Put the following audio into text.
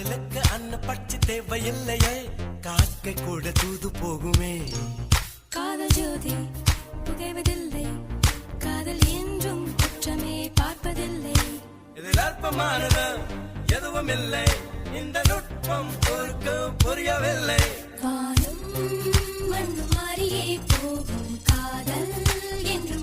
காதலுக்கு அன்ன பட்சி தேவையில்லையே, காக்கை கூட தூது போகுமே. காதல் ஜோதி புகைவதில்லை, காதல் என்றும் குற்றமே பார்ப்பதில்லை. இதில் அற்பமானது எதுவும் இல்லை, இந்த நுட்பம் ஒருக்கு புரியவில்லை. வானும் மண்ணு மாறியே போகும் காதல் என்று